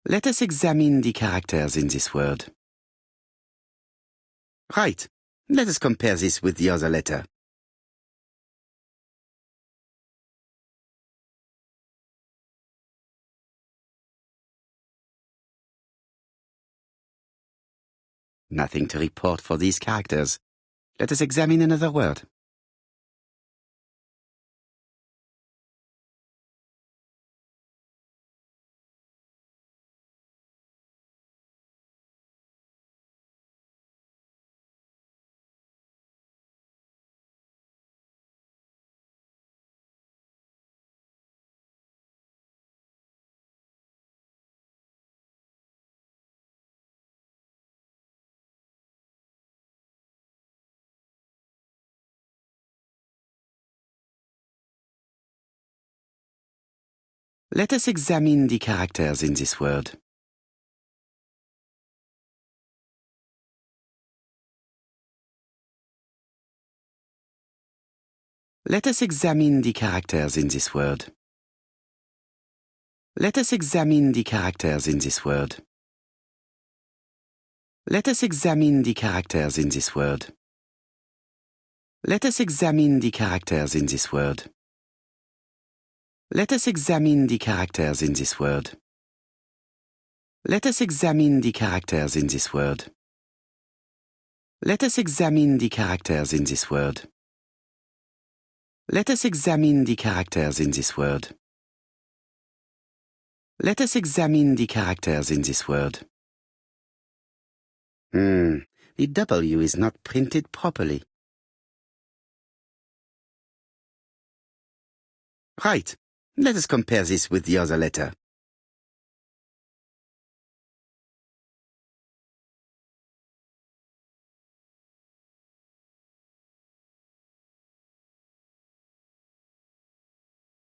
Let us examine the characters in this word. Right. Let us compare this with the other letter. Nothing to report for these characters. Let us examine another word. Let us examine the characters in this word. Let us examine the characters in this word. Let us examine the characters in this word. Let us examine the characters in this word. Let us examine the characters in this word. Let us examine the characters in this word. Let us examine the characters in this word. Let us examine the characters in this word. Let us examine the characters in this word. Let us examine the characters in this word. The W is not printed properly. Right. Let us compare this with the other letter.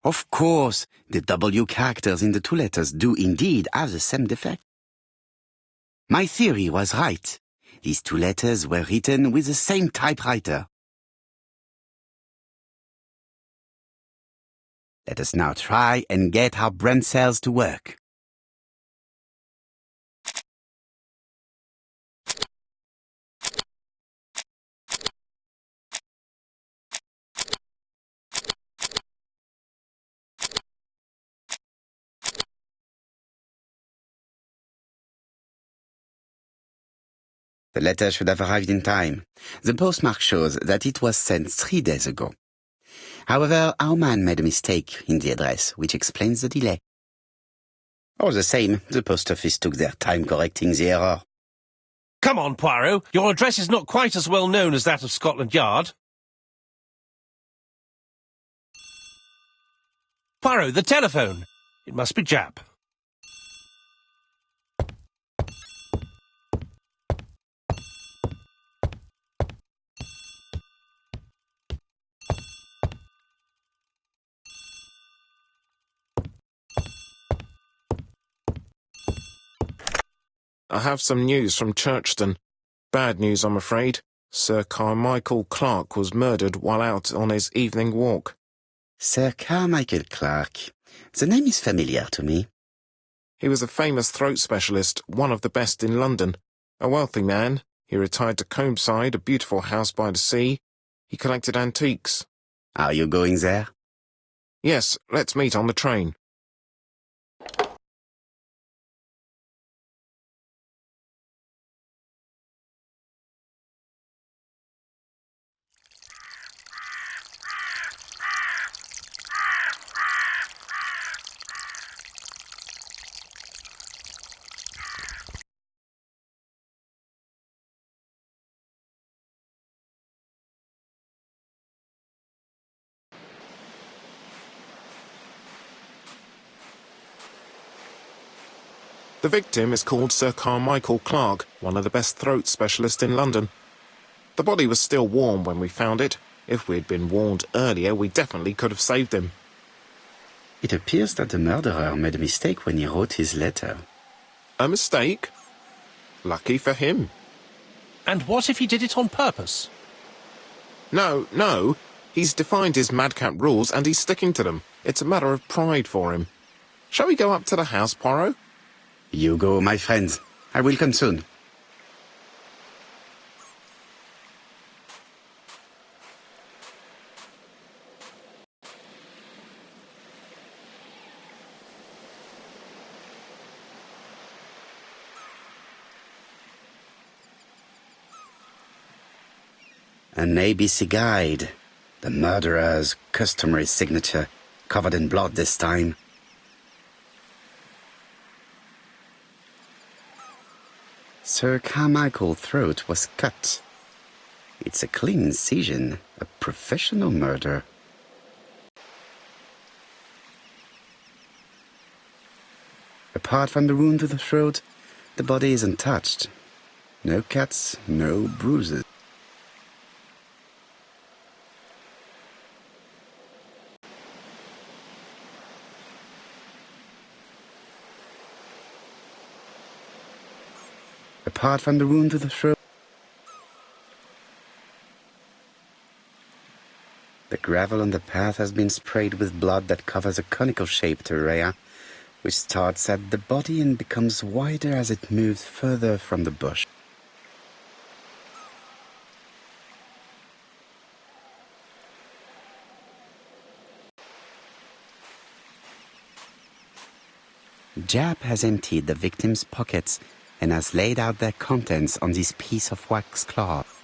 Of course, the W characters in the two letters do indeed have the same defect. My theory was right. These two letters were written with the same typewriter. Let us now try and get our brain cells to work. The letter should have arrived in time. The postmark shows that it was sent 3 days ago. However, our man made a mistake in the address, which explains the delay. All the same, the post office took their time correcting the error. Come on, Poirot. Your address is not quite as well known as that of Scotland Yard. Poirot, the telephone. It must be Jap. I have some news from Churchton. Bad news, I'm afraid. Sir Carmichael Clark was murdered while out on his evening walk. Sir Carmichael Clark. The name is familiar to me. He was a famous throat specialist, one of the best in London. A wealthy man, he retired to Combside, a beautiful house by the sea. He collected antiques. Are you going there? Yes, let's meet on the train. The victim is called Sir Carmichael Clark, one of the best throat specialists in London. The body was still warm when we found it. If we'd been warned earlier, we definitely could have saved him. It appears that the murderer made a mistake when he wrote his letter. A mistake? Lucky for him. And what if he did it on purpose? No. He's defined his madcap rules and he's sticking to them. It's a matter of pride for him. Shall we go up to the house, Poirot? You go, my friends. I will come soon. An ABC guide. The murderer's customary signature, covered in blood this time. Sir Carmichael's throat was cut. It's a clean incision, a professional murder. Apart from the wound to the throat, the body is untouched. No cuts, no bruises. Apart from the wound to the throat, the gravel on the path has been sprayed with blood that covers a conical-shaped area, which starts at the body and becomes wider as it moves further from the bush. Jap has emptied the victim's pockets and has laid out their contents on this piece of wax cloth.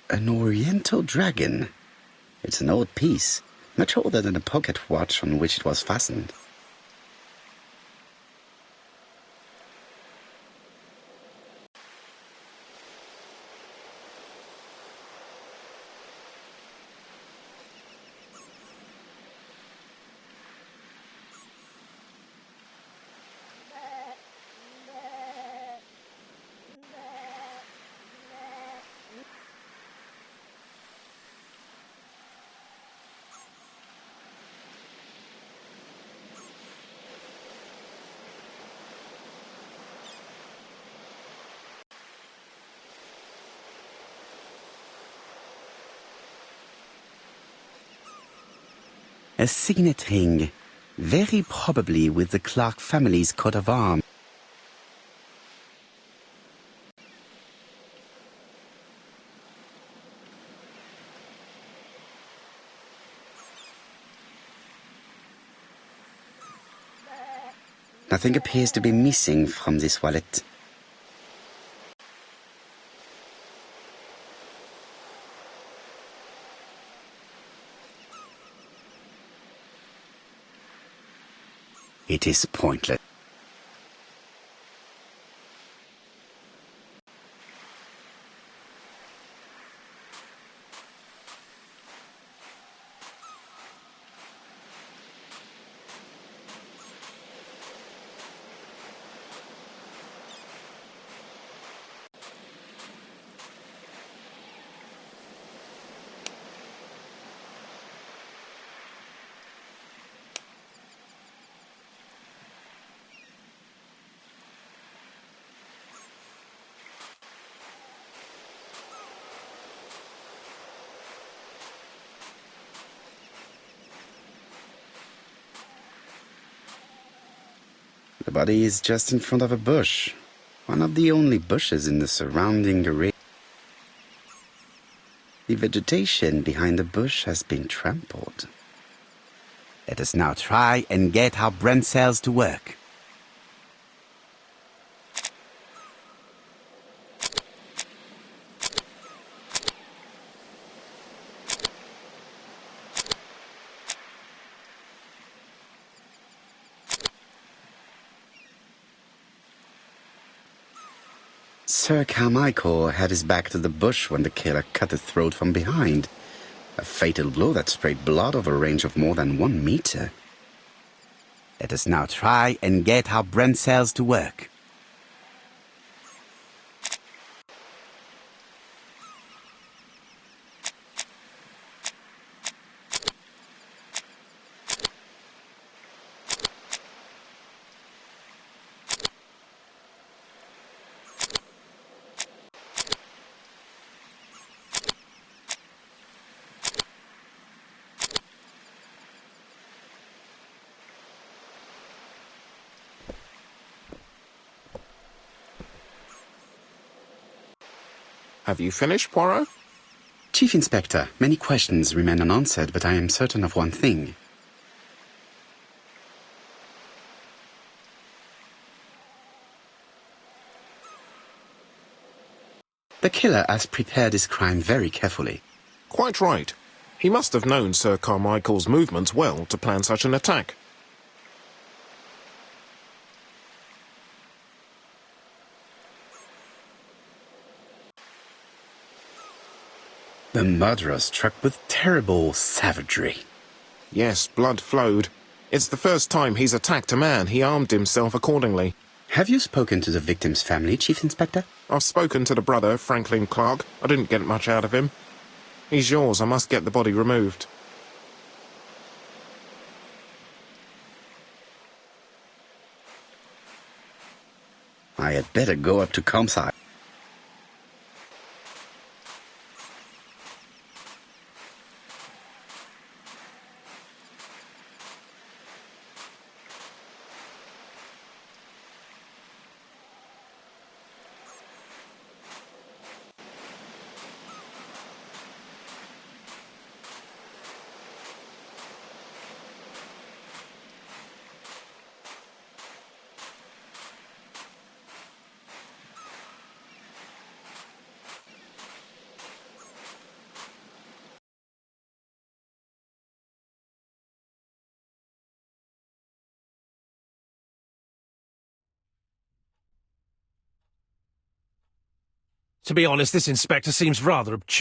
An oriental dragon. It's an old piece, much older than the pocket watch on which it was fastened. A signet ring, very probably with the Clark family's coat of arms. Nothing appears to be missing from this wallet. It is pointless. The body is just in front of a bush, one of the only bushes in the surrounding area. The vegetation behind the bush has been trampled. Let us now try and get our brain cells to work. Sir Carmichael had his back to the bush when the killer cut the throat from behind. A fatal blow that sprayed blood over a range of more than 1 meter. Let us now try and get our brain cells to work. Have you finished, Poirot? Chief Inspector, many questions remain unanswered, but I am certain of one thing. The killer has prepared his crime very carefully. Quite right. He must have known Sir Carmichael's movements well to plan such an attack. The murderer struck with terrible savagery. Yes, blood flowed. It's the first time he's attacked a man. He armed himself accordingly. Have you spoken to the victim's family, Chief Inspector? I've spoken to the brother, Franklin Clark. I didn't get much out of him. He's yours. I must get the body removed. I had better go up to Campsite. To be honest, this inspector seems rather obtuse.